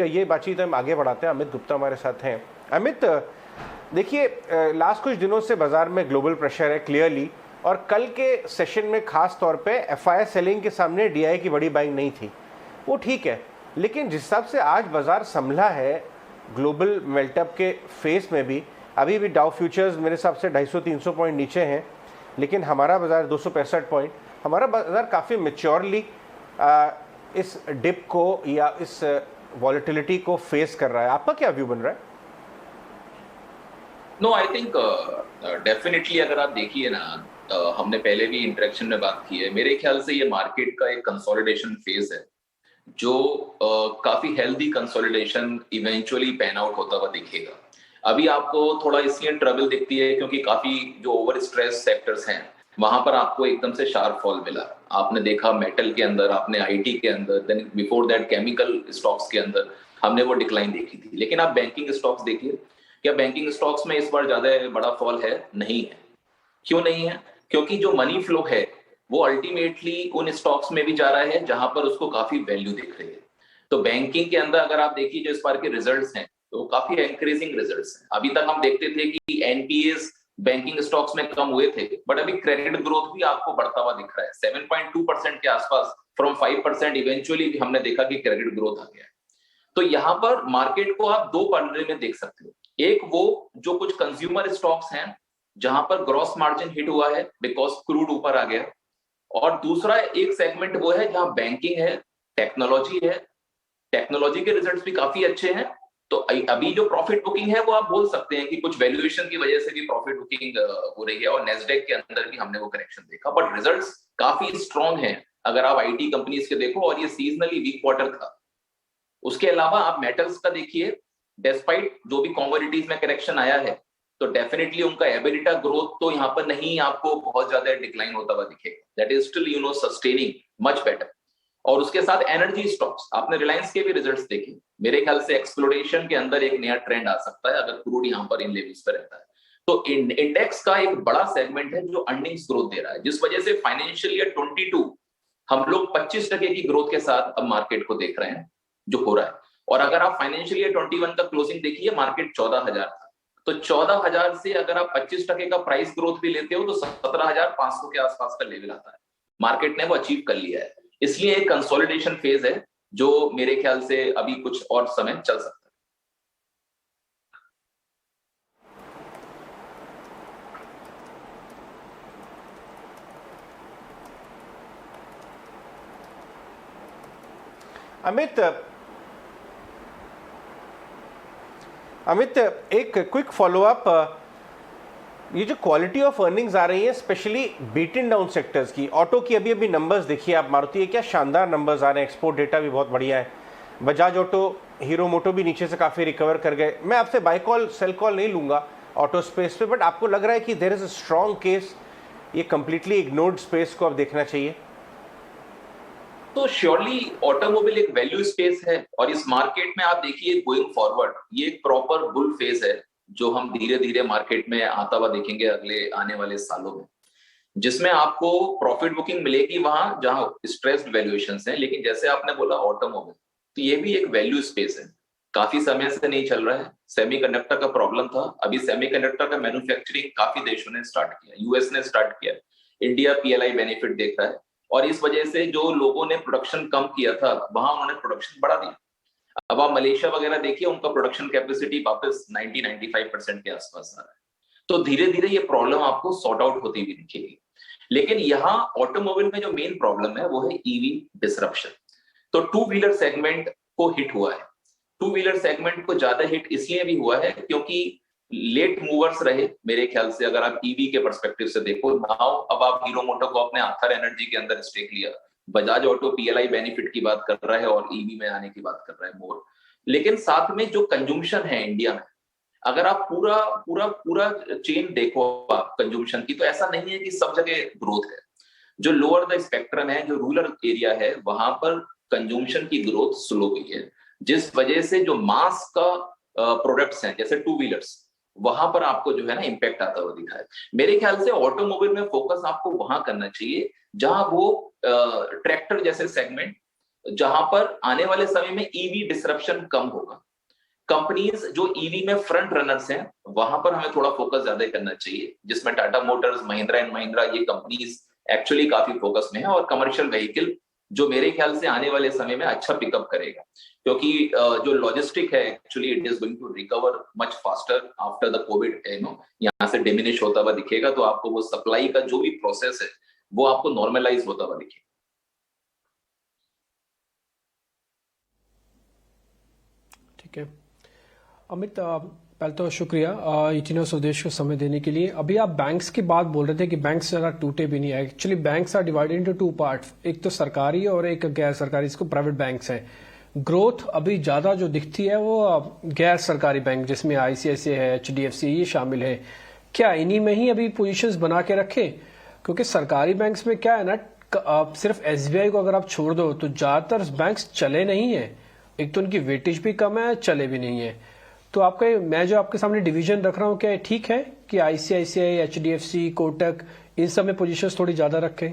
ये बातचीत हम आगे बढ़ाते हैं। अमित गुप्ता हमारे साथ हैं। अमित, देखिए, लास्ट कुछ दिनों से बाजार में ग्लोबल प्रेशर है क्लियरली, और कल के सेशन में खास तौर पे एफआई सेलिंग के सामने डीआई की बड़ी बाइंग नहीं थी, वो ठीक है। लेकिन जिस हिसाब से आज बाजार संभला है ग्लोबल मेल्टअप के फेस में भी, अभी भी डाउ फ्यूचर्स मेरे हिसाब से 250-300 पॉइंट नीचे हैं, लेकिन हमारा बाजार 265 पॉइंट, हमारा बाजार काफ़ी मेच्योरली इस डिप को या इस वॉलेटिलिटी को फेस कर रहा है। आपका क्या व्यू बन रहा है? नो, आई थिंक डेफिनेटली अगर आप देखिए ना, हमने पहले भी इंटरेक्शन में बात की है, मेरे ख्याल से ये मार्केट का एक कंसोलिडेशन फेज है जो काफी healthy consolidation eventually pan out होता हुआ दिखेगा। अभी आपको थोड़ा इसलिए ट्रबल दिखती है क्योंकि काफी जो ओवर स्ट्रेस सेक्टर्स हैं वहां पर आपको एकदम से शार्प फॉल मिला। आपने देखा मेटल के अंदर, आपने आईटी के अंदर, then before that chemical stocks के अंदर हमने वो डिक्लाइन देखी थी। लेकिन आप बैंकिंग स्टॉक्स देखिए, क्या बैंकिंग स्टॉक्स में इस बार ज्यादा बड़ा फॉल है? नहीं है। क्यों नहीं है? क्योंकि जो मनी फ्लो है वो अल्टीमेटली उन स्टॉक्स में भी जा रहा है जहां पर उसको काफी वैल्यू दिख रही है। तो बैंकिंग के अंदर अगर आप देखिए जो इस बार के रिजल्ट्स हैं तो वो काफी एनकरेजिंग रिजल्ट्स हैं। अभी तक हम देखते थे कि एनपीएस बैंकिंग स्टॉक्स में कम हुए थे, बट अभी क्रेडिट ग्रोथ भी आपको बढ़ता हुआ दिख रहा है 7.2% के आसपास, फ्रॉम 5%। इवेंचुअली हमने देखा कि क्रेडिट ग्रोथ आ गया है। तो यहां पर मार्केट को आप दो पलड़े में देख सकते हो। एक वो जो कुछ कंज्यूमर स्टॉक्स हैं जहां पर ग्रॉस मार्जिन हिट हुआ है बिकॉज क्रूड ऊपर आ गया, और दूसरा एक सेगमेंट वो है जहां बैंकिंग है, टेक्नोलॉजी है। टेक्नोलॉजी के रिजल्ट्स भी काफी अच्छे हैं। तो अभी जो प्रॉफिट बुकिंग है वो आप बोल सकते हैं कि कुछ वैल्यूएशन की वजह से भी प्रॉफिट बुकिंग हो रही है, और नेस्डेक के अंदर भी हमने वो करेक्शन देखा, बट रिजल्ट्स काफी स्ट्रांग हैं अगर आप आईटी कंपनीज के देखो, और ये सीजनली वीक क्वार्टर था। उसके अलावा आप मेटल्स का देखिए, डेस्पाइट जो भी कमोडिटीज में करेक्शन आया है, तो डेफिनेटली उनका एबिलिटा ग्रोथ तो यहाँ पर नहीं आपको बहुत ज्यादा डिक्लाइन होता हुआ दिखेगा, that is still sustaining much better. और उसके साथ एनर्जी स्टॉक्स, आपने रिलायंस के भी रिजल्ट्स देखे, मेरे ख्याल से एक्सप्लोरेशन के अंदर एक नया ट्रेंड आ सकता है अगर क्रूड यहाँ पर इन लेवल्स पर रहता है। तो इंडेक्स का एक बड़ा सेगमेंट है जो अर्निंग्स ग्रोथ दे रहा है, जिस वजह से फाइनेंशियल ईयर 22 हम लोग 25% की ग्रोथ के साथ अब मार्केट को देख रहे हैं जो हो रहा है। और अगर आप फाइनेंशियल ईयर 21 का क्लोजिंग देखिए, मार्केट 14,000 था, तो 14,000 से अगर आप 25% का प्राइस ग्रोथ भी लेते हो तो 17,500 के आसपास का लेवल आता है। मार्केट ने वो अचीव कर लिया है, इसलिए एक कंसोलिडेशन फेज है जो मेरे ख्याल से अभी कुछ और समय चल सकता है। अमित, एक क्विक फॉलोअप, ये जो क्वालिटी ऑफ अर्निंग्स आ रही है स्पेशली बीटन डाउन सेक्टर्स की, ऑटो की अभी अभी नंबर्स देखिए आप, मारुति, क्या शानदार नंबर्स आ रहे हैं, एक्सपोर्ट डेटा भी बहुत बढ़िया है, बजाज ऑटो, हीरो मोटो भी नीचे से काफ़ी रिकवर कर गए। मैं आपसे बाय कॉल सेल कॉल नहीं लूंगा ऑटो स्पेस पे, बट आपको लग रहा है कि there is a strong case ये कंप्लीटली इग्नोर्ड स्पेस को अब देखना चाहिए? तो श्योरली ऑटोमोबाइल एक वैल्यू स्पेस है, और इस मार्केट में आप देखिए गोइंग फॉरवर्ड ये एक प्रॉपर बुल फेज है जो हम धीरे धीरे मार्केट में आता हुआ देखेंगे अगले आने वाले सालों में, जिसमें आपको प्रॉफिट बुकिंग मिलेगी वहां जहां स्ट्रेस्ड वैल्यूएशंस हैं। लेकिन जैसे आपने बोला ऑटोमोबाइल, तो ये भी एक वैल्यू स्पेस है, काफी समय से नहीं चल रहा है। सेमीकंडक्टर का प्रॉब्लम था, अभी सेमीकंडक्टर का मैन्युफैक्चरिंग काफी देशों ने स्टार्ट किया, यूएस ने स्टार्ट किया, इंडिया पीएलआई बेनिफिट देख रहा है, और इस वजह से जो लोगों ने प्रोडक्शन कम किया था वहां उन्होंने प्रोडक्शन बढ़ा दिया। अब आप मलेशिया वगैरह देखिए, उनका प्रोडक्शन कैपेसिटी वापस 90-95% के आसपास आ रहा है। तो धीरे धीरे ये प्रॉब्लम आपको सॉर्ट आउट होती हुई दिखेगी। लेकिन यहाँ ऑटोमोबाइल में जो मेन प्रॉब्लम है वो है ईवी डिसरप्शन। तो टू व्हीलर सेगमेंट को हिट हुआ है। टू व्हीलर सेगमेंट को ज्यादा हिट इसलिए भी हुआ है क्योंकि लेट मूवर्स रहे मेरे ख्याल से, अगर आप ईवी के परस्पेक्टिव से देखो नाउ, अब आप हीरो मोटो को अपने आथर एनर्जी के अंदर स्टेक लिया, बजाज ऑटो पीएलआई बेनिफिट की बात कर रहा है और ईवी में आने की बात कर रहा है मोर। लेकिन साथ में जो कंज्यूमशन है इंडिया में, अगर आप पूरा पूरा पूरा चेन देखो आप कंज्यूमशन की, तो ऐसा नहीं है कि सब जगह ग्रोथ है। जो लोअर द स्पेक्ट्रम है, जो रूरल एरिया है, वहां पर कंज्यूमशन की ग्रोथ स्लो हुई है, जिस वजह से जो मास का प्रोडक्ट्स हैं जैसे टू व्हीलर्स, वहां पर आपको जो है ना इम्पैक्ट आता हुआ दिखा है। मेरे ख्याल से ऑटोमोबाइल में फोकस आपको वहां करना चाहिए जहां वो ट्रैक्टर जैसे सेगमेंट जहां पर आने वाले समय में ईवी डिसरप्शन कम होगा। कंपनीज जो ईवी में फ्रंट रनर्स हैं, वहां पर हमें थोड़ा फोकस ज्यादा करना चाहिए, जिसमें टाटा मोटर्स, महिंद्रा एंड महिंद्रा, ये कंपनीज एक्चुअली काफी फोकस में है। और कमर्शियल व्हीकल जो मेरे ख्याल से आने वाले समय में अच्छा पिकअप करेगा, क्योंकि जो लॉजिस्टिक है actually it is going to recover much faster after the Covid. यहाँ से डिमिनिश होता हुआ दिखेगा, तो आपको वो सप्लाई का जो भी प्रोसेस है वो आपको नॉर्मलाइज होता हुआ दिखेगा। ठीक है अमित, पहले तो शुक्रिया ईटीनो स्वदेश को समय देने के लिए। अभी आप बैंक्स की बात बोल रहे थे कि बैंक्स ज़रा टूटे भी नहीं है। Actually banks are divided into two parts, एक तो सरकारी और एक गैर सरकारी, इसको प्राइवेट बैंक्स हैं। ग्रोथ अभी ज्यादा जो दिखती है वो गैर सरकारी बैंक, जिसमें आईसीआईसीआई है, एचडीएफसी, ये शामिल है। क्या इन्हीं में ही अभी पोजीशंस बना के रखें? क्योंकि सरकारी बैंक्स में क्या है ना, सिर्फ एसबीआई को अगर आप छोड़ दो तो ज्यादातर बैंक्स चले नहीं है। एक तो उनकी वेटेज भी कम है, चले भी नहीं है। तो आपका मैं जो आपके सामने डिवीजन रख रहा हूँ, क्या ठीक है कि आईसीआईसीआई, एचडीएफसी, कोटक, इन सब में पोजीशंस थोड़ी ज्यादा रखें?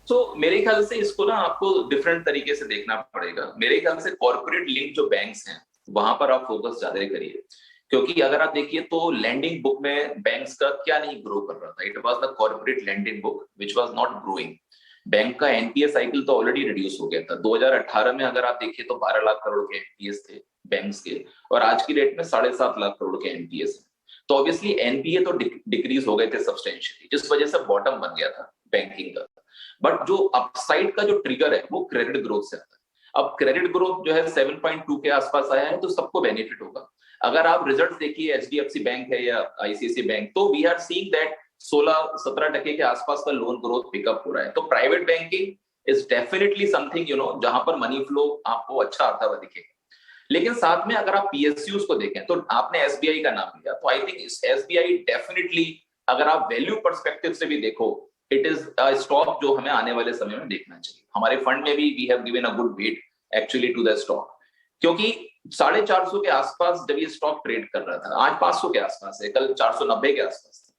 तो मेरे ख्याल से इसको ना आपको डिफरेंट तरीके से देखना पड़ेगा। मेरे ख्याल से कॉर्पोरेट लिंक जो बैंक्स हैं वहां पर आप फोकस ज्यादा करिए, क्योंकि अगर आप देखिए तो लैंडिंग बुक में बैंक्स का क्या नहीं ग्रो कर रहा था, it was the corporate lending book which was not growing. Bank का एनपीए साइकिल तो ऑलरेडी रिड्यूस हो गया था। 2018 में अगर आप देखिए तो 12 लाख करोड़ के एनपीएस थे बैंक्स के, और आज की डेट में 7.5 लाख करोड़ के एनपीएस है। तो ऑब्वियसली एनपीए तो डिक्रीज हो गए थे सब्सटेंशियली, जिस वजह से बॉटम बन गया था बैंकिंग का। बट जो अपसाइड का जो ट्रिगर है वो क्रेडिट ग्रोथ से आता है। अब क्रेडिट ग्रोथ जो है 7.2 के आसपास आया है, तो सबको बेनिफिट होगा। अगर आप रिजल्ट देखिए एचडीएफसी बैंक है या आईसीआईसीआई बैंक, तो वी आर सीइंग दैट 16-17% के आसपास का लोन ग्रोथ पिकअप हो रहा है। तो private banking is definitely something जहां पर मनी फ्लो आपको अच्छा आता हुआ दिखेगा। लेकिन साथ में अगर आप पीएसयूज को देखें, तो आपने एसबीआई का नाम लिया, तो आई थिंक एसबीआई डेफिनेटली, अगर आप वैल्यू पर्सपेक्टिव से भी देखो, इट इज अ स्टॉक जो हमें आने वाले समय में देखना चाहिए। हमारे फंड में भी we have given a good weight actually to the stock, क्योंकि 450 के आसपास जब ये स्टॉक ट्रेड कर रहा था, आज 500 के आसपास है, कल 490 के आसपास था।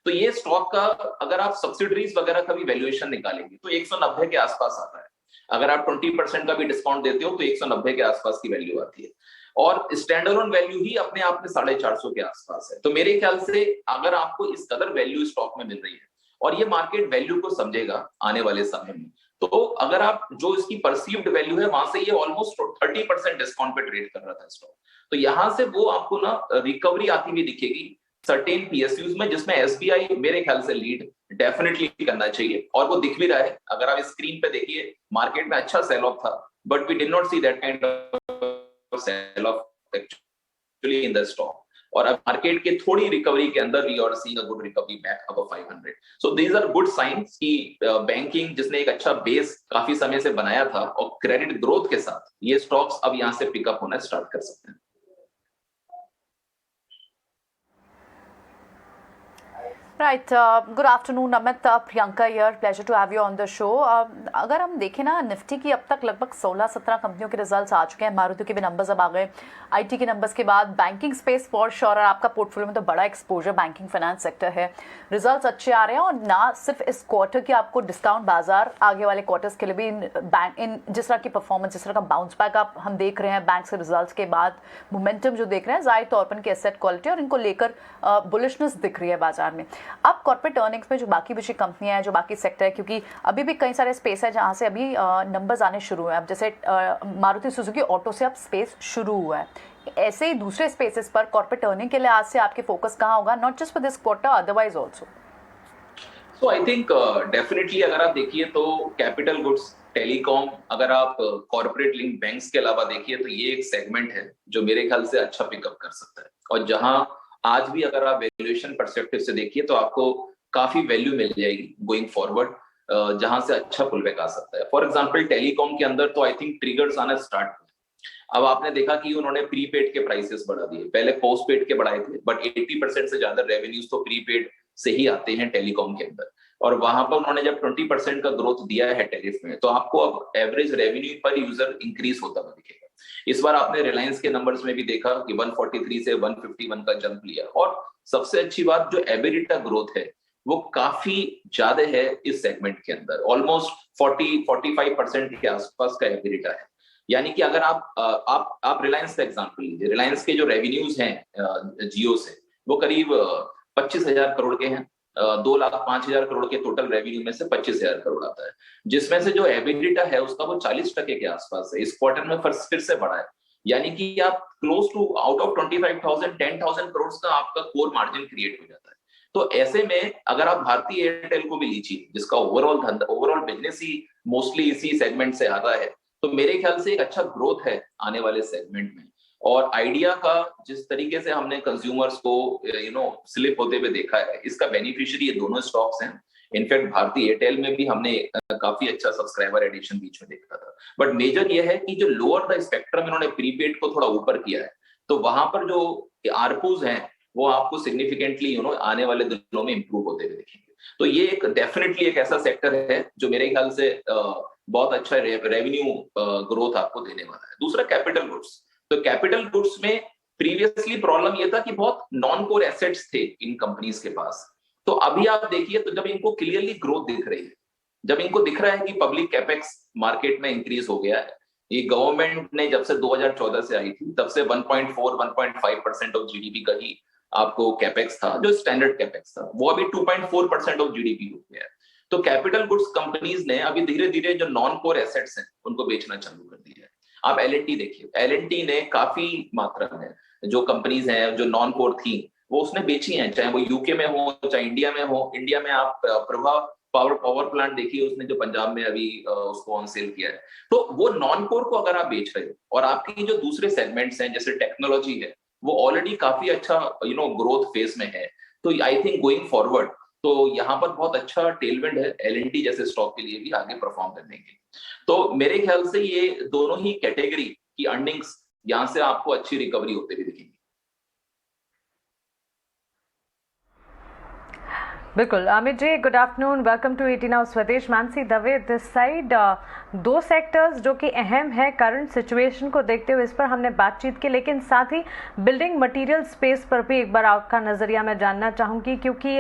तो ये स्टॉक का अगर आप सब्सिडरीज वगैरह का भी वैल्यूएशन निकालेंगे तो 190 के आसपास आता है। अगर आप 20% का भी डिस्काउंट देते हो तो 190 के आसपास की वैल्यू आती है, और स्टैंड अलोन वैल्यू ही अपने आप में 450 के आसपास है। तो मेरे ख्याल से अगर आपको इस कदर वैल्यू स्टॉक में मिल रही है, और ये मार्केट वैल्यू को समझेगा आने वाले समय में, तो अगर आप जो इसकी परसीव्ड वैल्यू है वहां से ये ऑलमोस्ट 30% डिस्काउंट पे ट्रेड कर रहा था स्टॉक, तो यहां से वो आपको ना रिकवरी आती हुई दिखेगी सर्टेन पीएसयूज में, जिसमें एसबीआई मेरे ख्याल से लीड डेफिनेटली करना चाहिए, और वो दिख भी रहा है। अगर आप स्क्रीन पे देखिए, मार्केट में अच्छा सेल ऑफ था, but we did not see that kind of sell off actually in the stock. और अब मार्केट के थोड़ी रिकवरी के अंदर we are seeing a good recovery back above 500। So these are good signs कि banking जिसने एक अच्छा बेस काफी समय से बनाया था, और क्रेडिट ग्रोथ के साथ ये स्टॉक्स अब यहां से पिकअप होना स्टार्ट कर सकते हैं। Right, good afternoon Amit, Priyanka here, pleasure to have you on the show. अगर हम देखें ना, निफ्टी की अब तक लगभग 16-17 कंपनियों के रिजल्ट्स आ चुके हैं, मारुति के भी नंबर्स अब आ गए, आईटी के नंबर्स के बाद बैंकिंग स्पेस फॉर श्योर, और आपका पोर्टफोलियो में तो बड़ा एक्सपोजर बैंकिंग फाइनेंस सेक्टर है। रिजल्ट्स अच्छे आ रहे हैं, और ना सिर्फ इस क्वार्टर की आपको डिस्काउंट बाजार आगे वाले क्वार्टर्स के लिए भी इन जिस तरह की परफॉर्मेंस, जिस तरह का बाउंस बैक आप हम देख रहे हैं बैंक से रिजल्ट्स के बाद, मोमेंटम जो देख रहे हैं जाहिर तौर पर इनकी एसेट क्वालिटी और इनको लेकर बुलिशनेस दिख रही है बाजार में। अब कॉर्पोरेट अर्निंग्स में जो बाकी बची कंपनियां हैं, जो बाकी सेक्टर है, क्योंकि अभी भी कई सारे स्पेस है जहां से अभी नंबर्स आने शुरू हुए हैं। अब जैसे मारुति सुजुकी ऑटो से अब स्पेस शुरू हुआ है, ऐसे ही दूसरे स्पेसेस पर कॉर्पोरेट अर्निंग के लिए आज से आपके फोकस कहां होगा, not just for this quarter, otherwise also? So I think definitely अगर आप देखिए तो कैपिटल गुड्स, टेलीकॉम, अगर आप कॉर्पोरेट लिंक बैंक्स के अलावा देखिए तो ये एक सेगमेंट है जो मेरे ख्याल से अच्छा पिकअप कर सकता है। और जहां आज भी अगर आप वैल्यूएशन पर्सपेक्टिव से देखिए तो आपको काफी वैल्यू मिल जाएगी गोइंग फॉरवर्ड, जहां से अच्छा पुलबैक आ सकता है। फॉर एग्जांपल टेलीकॉम के अंदर तो आई थिंक ट्रिगर्स आना स्टार्ट हुए। अब आपने देखा कि उन्होंने प्रीपेड के प्राइसेस बढ़ा दिए, पहले पोस्टपेड के बढ़ाए थे, बट 80% से ज्यादा रेवेन्यूज तो प्रीपेड से ही आते हैं टेलीकॉम के अंदर। और वहां पर उन्होंने जब 20% का ग्रोथ दिया है टैरिफ में, तो आपको अब एवरेज रेवेन्यू पर यूजर इंक्रीज होता हुआ दिखेगा। इस बार आपने रिलायंस के नंबर्स में भी देखा कि 143 से 151 का जंप लिया, और सबसे अच्छी बात जो एबिलिटा ग्रोथ है वो काफी ज्यादा है इस सेगमेंट के अंदर, ऑलमोस्ट 40-45% के आसपास का एबिलिटा है। यानी कि अगर आप रिलायंस का एग्जांपल लीजिए, रिलायंस के जो रेवेन्यूज हैं जियो से, वो करीब 25,000 करोड़ के हैं। 2,05,000 करोड़ के टोटल रेवेन्यू में से 25,000 करोड़ आता है, जिसमें से जो एबिलिटा है उसका वो 40% के आसपास है। इस क्वार्टर में फिर से बढ़ा है, यानी कि आप close to out of 25,000 10,000 crore का आपका कोर मार्जिन क्रिएट हो जाता है। तो ऐसे में अगर आप भारतीय एयरटेल को भी लीजिए, जिसका ओवरऑल बिजनेस ही मोस्टली इसी सेगमेंट से आता है, तो मेरे ख्याल से एक अच्छा ग्रोथ है आने वाले सेगमेंट में। और आइडिया का जिस तरीके से हमने कंज्यूमर्स को स्लिप होते हुए देखा है, इसका बेनिफिशियरी ये दोनों स्टॉक्स हैं। इनफैक्ट भारतीय एयरटेल में भी हमने काफी अच्छा सब्सक्राइबर एडिशन बीच में देखा था। बट मेजर ये है कि जो लोअर द स्पेक्ट्रम इन्होंने प्रीपेड को थोड़ा ऊपर किया है, तो वहां पर जो आरपूज हैं वो आपको सिग्निफिकेंटली आने वाले दिनों में इंप्रूव होते हुए दिखेंगे। तो ये एक डेफिनेटली एक ऐसा सेक्टर है जो मेरे ख्याल से बहुत अच्छा रेवेन्यू ग्रोथ आपको देने वाला है। दूसरा कैपिटल गुड्स। तो कैपिटल गुड्स में प्रीवियसली प्रॉब्लम ये था कि बहुत नॉन कोर एसेट्स थे इन कंपनीज के पास। तो अभी आप देखिए, तो जब इनको क्लियरली ग्रोथ दिख रही है, जब इनको दिख रहा है कि पब्लिक कैपेक्स मार्केट में इंक्रीज हो गया है, ये गवर्नमेंट ने जब से 2014 से आई थी तब से 1.4-1.5% ऑफ जीडीपी का ही आपको कैपेक्स था, जो स्टैंडर्ड कैपेक्स था, वो अभी 2.4% ऑफ जीडीपी हो गया है। तो कैपिटल गुड्स कंपनीज ने अभी धीरे धीरे जो नॉन कोर एसेट्स हैं उनको बेचना चालू कर दिया है। आप एल&टी देखिए, एल&टी ने काफी मात्रा में जो कंपनीज हैं जो नॉन कोर थी वो उसने बेची हैं, चाहे वो यूके में हो चाहे इंडिया में हो। इंडिया में आप प्रभा पावर प्लांट देखिए, उसने जो पंजाब में अभी उसको ऑन सेल किया है। तो वो नॉन कोर को अगर आप बेच रहे हो और आपकी जो दूसरे सेगमेंट्स हैं जैसे टेक्नोलॉजी है वो ऑलरेडी काफी अच्छा ग्रोथ फेज में है, तो आई थिंक गोइंग फॉरवर्ड तो यहाँ पर बहुत अच्छा टेलविंड है एल&टी जैसे स्टॉक के लिए भी आगे परफॉर्म करने के। तो मेरे ख्याल से ये दोनों ही कैटेगरी की अर्निंग्स यहाँ से आपको अच्छी रिकवरी होते हुए दिखेंगी। बिल्कुल Amit ji, good afternoon, welcome to 18 Hours Swadesh. Mansi Dave this side. दो सेक्टर्स जो कि अहम है करंट सिचुएशन को देखते हुए, इस पर हमने बातचीत की, लेकिन साथ ही बिल्डिंग मटेरियल स्पेस पर भी एक बार आपका नजरिया मैं जानना चाहूंगी, क्योंकि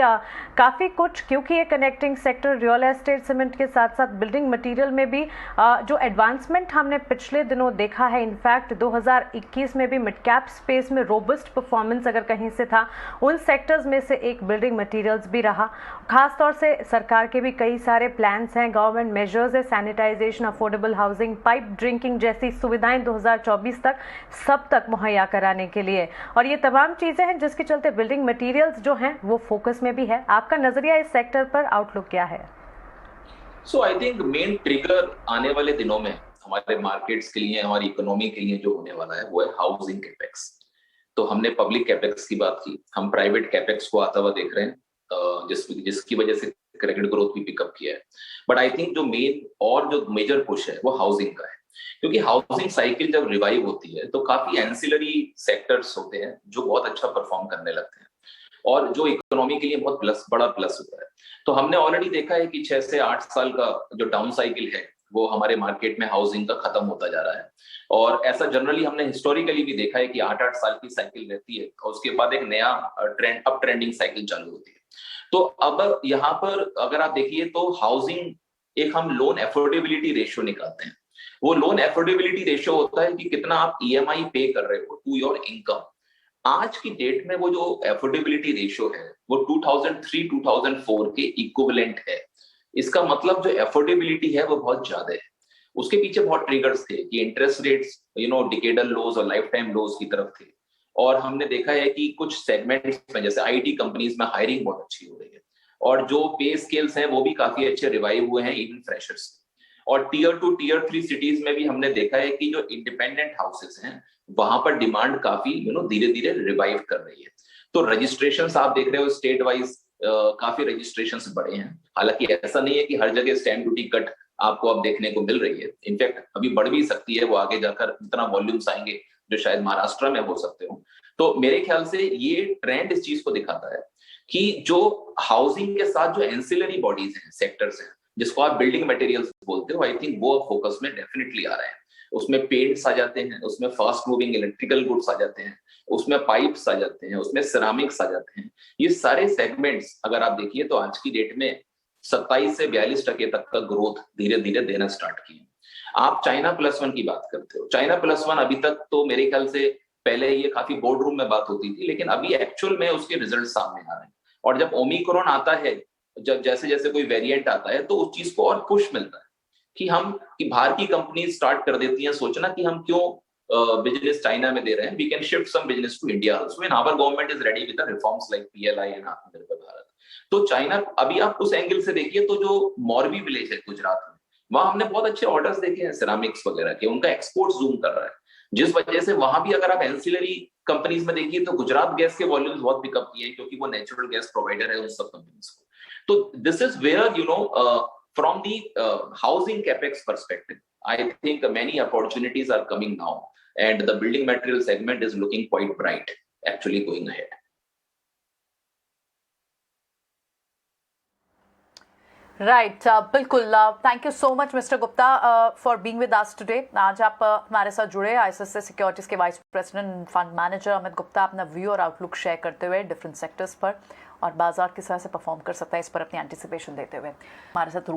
काफी कुछ, क्योंकि ये connecting sector real estate cement के साथ साथ बिल्डिंग मटेरियल में भी जो एडवांसमेंट हमने पिछले दिनों देखा है, इनफैक्ट 2021 में भी मिड कैप स्पेस में रोबस्ट परफॉर्मेंस अगर कहीं से था, उन सेक्टर्स में से एक बिल्डिंग मटीरियल्स भी रहा। खासतौर से सरकार के भी कई सारे प्लान्स हैं, गवर्नमेंट मेजर्स है, sanitization, affordable housing, pipe drinking जैसी सुविधाएं 2024 तक सब तक मुहैया कराने के लिए, और ये तमाम चीजें हैं जिसके चलते बिल्डिंग मटेरियल्स जो हैं वो फोकस में भी है। आपका नजरिया इस सेक्टर पर, आउटलुक क्या है? सो आई थिंक मेन ट्रिगर आने वाले दिनों में हमारे मार्केट्स के लिए, हमारी इकोनॉमी के लिए जो होने वाला है वो है हाउसिंग कैपेक्स। तो हमने पब्लिक कैपेक्स की बात की, हम प्राइवेट कैपेक्स को आता हुआ देख रहे हैं जिसकी वजह से क्रेडिट ग्रोथ भी पिकअप किया है। बट आई थिंक जो मेन और जो मेजर पुश है वो हाउसिंग का है, क्योंकि हाउसिंग साइकिल जब रिवाइव होती है तो काफी एंसिलरी सेक्टर्स होते हैं जो बहुत अच्छा परफॉर्म करने लगते हैं और जो इकोनॉमी के लिए बहुत बड़ा प्लस होता है। तो हमने ऑलरेडी देखा है कि 6 से 8 साल का जो डाउन साइकिल है वो हमारे मार्केट में हाउसिंग का खत्म होता जा रहा है, और ऐसा जनरली हमने हिस्टोरिकली भी देखा है कि 8-8 साल की साइकिल रहती है और उसके बाद एक नया अप ट्रेंडिंग साइकिल चालू होती है। तो अब यहाँ पर अगर आप देखिए तो हाउसिंग एक हम लोन एफोर्डेबिलिटी रेशियो निकालते हैं। वो लोन एफोर्डेबिलिटी रेशियो होता है कि कितना आप ईएमआई पे कर रहे हो टू योर इनकम। आज की डेट में वो जो एफोर्डेबिलिटी रेशियो है वो 2003-2004 के इक्विवेलेंट है। इसका मतलब जो एफोर्डेबिलिटी है वो बहुत ज्यादा है। उसके पीछे बहुत ट्रिगर्स थे कि इंटरेस्ट रेट्स डिकेडल लोज और लाइफ टाइम लोज की तरफ थे, और हमने देखा है कि कुछ सेगमेंट्स में जैसे आईटी कंपनीज में हायरिंग बहुत अच्छी हो रही है, और जो पे स्केल्स हैं वो भी काफी अच्छे रिवाइव हुए हैं इवन फ्रेशर्स। और टीयर 2 टीयर 3 सिटीज में भी हमने देखा है कि जो इंडिपेंडेंट हाउसेस हैं वहां पर डिमांड काफी धीरे धीरे रिवाइव कर रही है। तो रजिस्ट्रेशन आप देख रहे हो स्टेट वाइज काफी रजिस्ट्रेशन बढ़े हैं। हालांकि ऐसा नहीं है कि हर जगह स्टैम्प ड्यूटी कट आपको अब देखने को मिल रही है, इनफैक्ट अभी बढ़ भी सकती है, वो आगे जाकर इतना वॉल्यूम्स आएंगे जो शायद महाराष्ट्र में हो सकते हो। तो मेरे ख्याल से ये ट्रेंड इस चीज को दिखाता है कि जो हाउसिंग के साथ जो एंसिलरी बॉडीज हैं, सेक्टर्स हैं, जिसको आप बिल्डिंग मटेरियल्स बोलते हो, आई थिंक वो फोकस में डेफिनेटली आ रहे हैं। उसमें पेंट्स आ जाते हैं, उसमें फास्ट मूविंग इलेक्ट्रिकल गुड्स आ जाते हैं, उसमें पाइप्स आ जाते हैं, उसमें सिरामिक्स आ जाते हैं। ये सारे सेगमेंट्स अगर आप देखिए तो आज की डेट में 27 से 42% तक का ग्रोथ धीरे धीरे देना स्टार्ट किए। आप चाइना प्लस वन की बात करते हो, चाइना प्लस वन अभी तक तो मेरे ख्याल से पहले ये काफी बोर्ड रूम में बात होती थी, लेकिन अभी एक्चुअल में उसके रिजल्ट सामने आ रहे हैं। और जब ओमिक्रॉन आता है, जब जैसे जैसे कोई वेरिएंट आता है, तो उस चीज को और पुश मिलता है कि बाहर की कंपनी स्टार्ट कर देती हैं सोचना कि हम क्यों बिजनेस चाइना में दे रहे हैं, we can shift some business to India also and our government is ready with the reforms like PLI and Atmanirbhar Bharat. तो चाइना अभी आप उस एंगल से देखिए तो जो मोरबी विलेज है गुजरात में, वहां हमने बहुत अच्छे ऑर्डर्स देखे हैं सिरामिक्स वगैरह के, उनका एक्सपोर्ट जूम कर रहा है, जिस वजह से वहां भी अगर आप एंसिलरी कंपनीज में देखिए तो गुजरात गैस के वॉल्यूम्स बहुत पिकअप किए हैं, क्योंकि वो नेचुरल गैस प्रोवाइडर है उन सब कंपनीज को। तो this is where from the housing capex perspective, I think many opportunities are coming now, and the building material segment is looking quite bright actually going ahead. Right, बिल्कुल। Thank you so much mister Gupta for being with us today. आज आप हमारे साथ जुड़े। ICICI securities के vice president fund manager Amit Gupta अपना view और outlook share करते हुए डिफरेंट सेक्टर्स पर और बाजार किस तरह से परफॉर्म कर सकता है इस पर अपनी एंटिसिपेशन देते हुए हमारे साथ